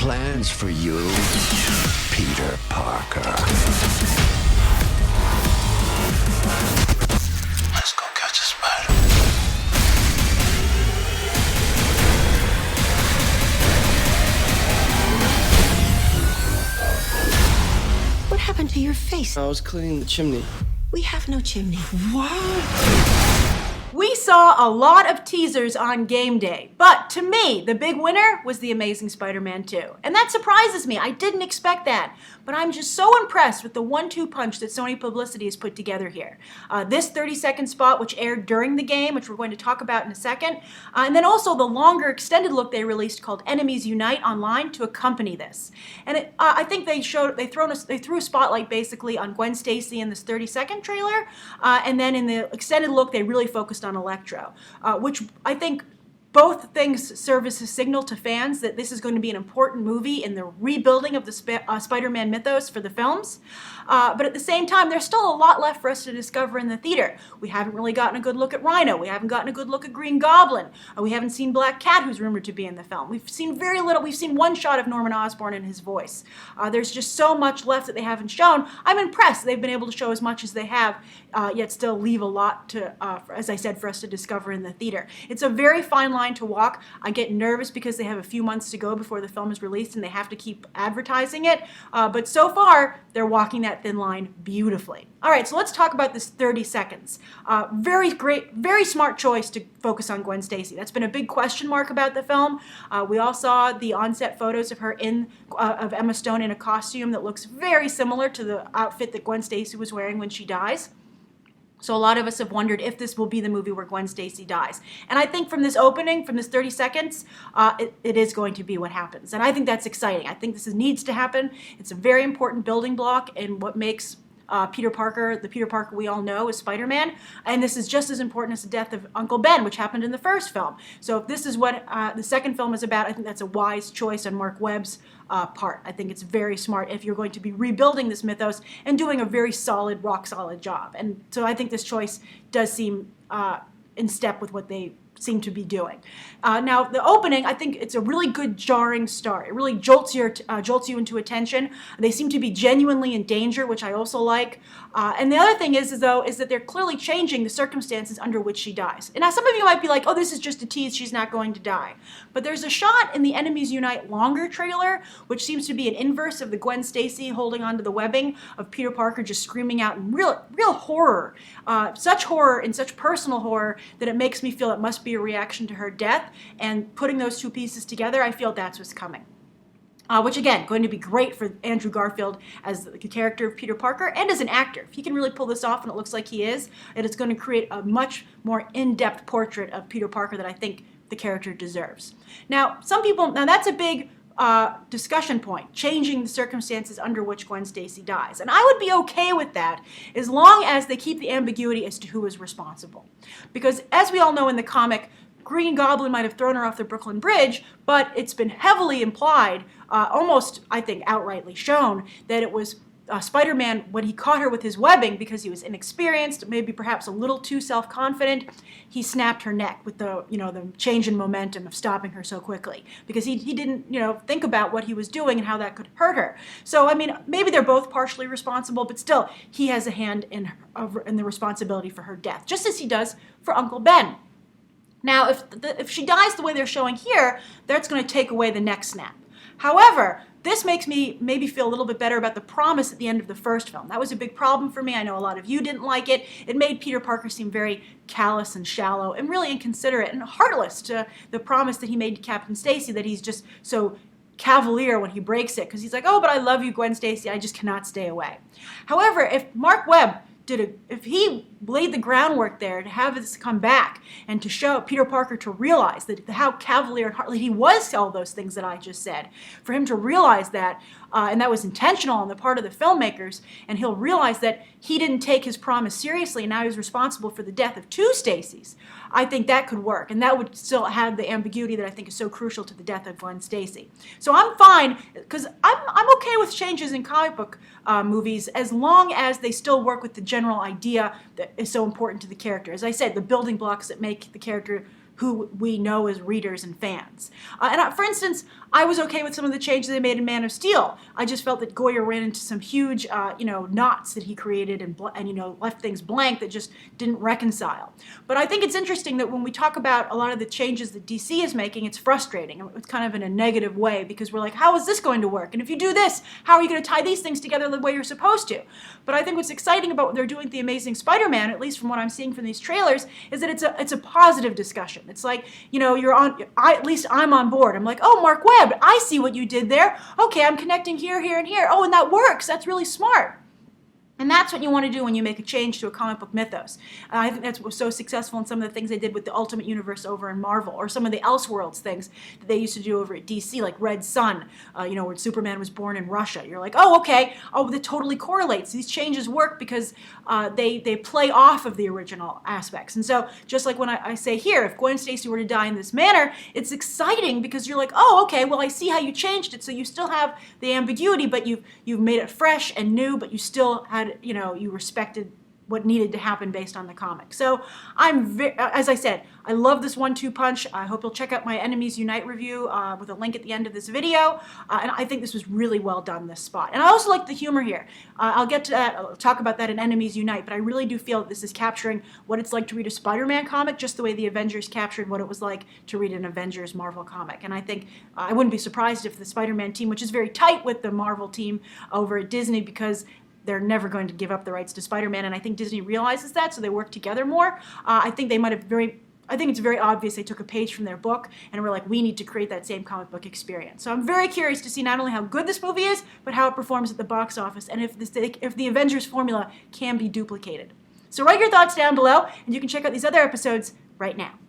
plans for you, Peter Parker. Let's go catch a spider. What happened to your face? I was cleaning the chimney. We have no chimney. We saw a lot of teasers on game day, but to me, the big winner was The Amazing Spider-Man 2. And that surprises me. I didn't expect that. But I'm just so impressed with the 1-2 punch that Sony Publicity has put together here. This 30-second spot, which aired during the game, which we're going to talk about in a second, and then also the longer extended look they released called Enemies Unite Online to accompany this. And I think they threw a spotlight basically on Gwen Stacy in this 30-second trailer, and then in the extended look they really focused on Electro, which I think both things serve as a signal to fans that this is going to be an important movie in the rebuilding of the Spider-Man mythos for the films. But at the same time, there's still a lot left for us to discover in the theater. We haven't really gotten a good look at Rhino. We haven't gotten a good look at Green Goblin. We haven't seen Black Cat, who's rumored to be in the film. We've seen very little. We've seen one shot of Norman Osborn and his voice. There's just so much left that they haven't shown. I'm impressed they've been able to show as much as they have, yet still leave a lot to, as I said, for us to discover in the theater. It's a very fine line to walk. I get nervous because they have a few months to go before the film is released and they have to keep advertising it. But so far, they're walking that thin line beautifully. All right, so let's talk about this 30 seconds. Very great, very smart choice to focus on Gwen Stacy. That's been a big question mark about the film. We all saw the on-set photos of her of Emma Stone in a costume that looks very similar to the outfit that Gwen Stacy was wearing when she dies. So a lot of us have wondered if this will be the movie where Gwen Stacy dies. And I think from this opening, from this 30 seconds, it is going to be what happens. And I think that's exciting. I think this needs to happen. It's a very important building block in what makes Peter Parker, the Peter Parker we all know, is Spider-Man. And this is just as important as the death of Uncle Ben, which happened in the first film. So if this is what the second film is about, I think that's a wise choice on Mark Webb's part. I think it's very smart if you're going to be rebuilding this mythos and doing a very solid, rock-solid job. And so I think this choice does seem in step with what they seem to be doing. Now, the opening, I think it's a really good jarring start. It really jolts you into attention. They seem to be genuinely in danger, which I also like. And the other thing is that they're clearly changing the circumstances under which she dies. And now some of you might be like, oh, this is just a tease, she's not going to die. But there's a shot in the Enemies Unite longer trailer, which seems to be an inverse of the Gwen Stacy holding onto the webbing of Peter Parker just screaming out in real horror. Such horror and such personal horror that it makes me feel it must be a reaction to her death, and putting those two pieces together, I feel that's what's coming. Which again, going to be great for Andrew Garfield as the character of Peter Parker and as an actor. If he can really pull this off, and it looks like he is, and it's going to create a much more in-depth portrait of Peter Parker that I think the character deserves. Now, that's a big discussion point, changing the circumstances under which Gwen Stacy dies. And I would be okay with that as long as they keep the ambiguity as to who is responsible. Because as we all know in the comic, Green Goblin might have thrown her off the Brooklyn Bridge, but it's been heavily implied, almost, I think, outrightly shown, that it was Spider-Man, when he caught her with his webbing, because he was inexperienced, maybe perhaps a little too self-confident, he snapped her neck with the change in momentum of stopping her so quickly, because he didn't, think about what he was doing and how that could hurt her. So, I mean, maybe they're both partially responsible, but still, he has a hand in the responsibility for her death, just as he does for Uncle Ben. Now, if she dies the way they're showing here, that's going to take away the neck snap. However, this makes me maybe feel a little bit better about the promise at the end of the first film. That was a big problem for me. I know a lot of you didn't like it. It made Peter Parker seem very callous and shallow and really inconsiderate and heartless to the promise that he made to Captain Stacy, that he's just so cavalier when he breaks it, because he's like, oh, but I love you, Gwen Stacy. I just cannot stay away. However, if Mark Webb if he laid the groundwork there to have this come back and to show Peter Parker to realize that how cavalier and heartless he was to all those things that I just said, for him to realize that, and that was intentional on the part of the filmmakers, and he'll realize that he didn't take his promise seriously and now he's responsible for the death of two Stacys, I think that could work, and that would still have the ambiguity that I think is so crucial to the death of Gwen Stacy. So I'm fine, because I'm okay with changes in comic book movies as long as they still work with the general idea that is so important to the character. As I said, the building blocks that make the character who we know as readers and fans. For instance, I was okay with some of the changes they made in Man of Steel. I just felt that Goyer ran into some huge, knots that he created and left things blank that just didn't reconcile. But I think it's interesting that when we talk about a lot of the changes that DC is making, it's frustrating. It's kind of in a negative way because we're like, how is this going to work? And if you do this, how are you going to tie these things together the way you're supposed to? But I think what's exciting about what they're doing with The Amazing Spider-Man, at least from what I'm seeing from these trailers, is that it's a positive discussion. It's like, at least I'm on board. I'm like, oh, Mark Webb, I see what you did there. Okay, I'm connecting here, here, and here. Oh, and that works. That's really smart. And that's what you want to do when you make a change to a comic book mythos. I think that's what was so successful in some of the things they did with the Ultimate Universe over in Marvel, or some of the Elseworlds things that they used to do over at DC, like Red Sun, where Superman was born in Russia. You're like, oh, okay, that totally correlates. These changes work because they play off of the original aspects. And so just like when I say here, if Gwen Stacy were to die in this manner, it's exciting because you're like, oh, okay, well, I see how you changed it. So you still have the ambiguity, but you've made it fresh and new, but you still had, you respected what needed to happen based on the comic. So as I said, I love this 1-2 punch. I hope you'll check out my Enemies Unite review with a link at the end of this video. And I think this was really well done, this spot. And I also like the humor here. I'll get to that. I'll talk about that in Enemies Unite, but I really do feel that this is capturing what it's like to read a Spider-Man comic, just the way the Avengers captured what it was like to read an Avengers Marvel comic. And I think I wouldn't be surprised if the Spider-Man team, which is very tight with the Marvel team over at Disney, because they're never going to give up the rights to Spider-Man, and I think Disney realizes that, so they work together more. I think it's very obvious they took a page from their book and were like, we need to create that same comic book experience. So I'm very curious to see not only how good this movie is, but how it performs at the box office, and if the Avengers formula can be duplicated. So write your thoughts down below, and you can check out these other episodes right now.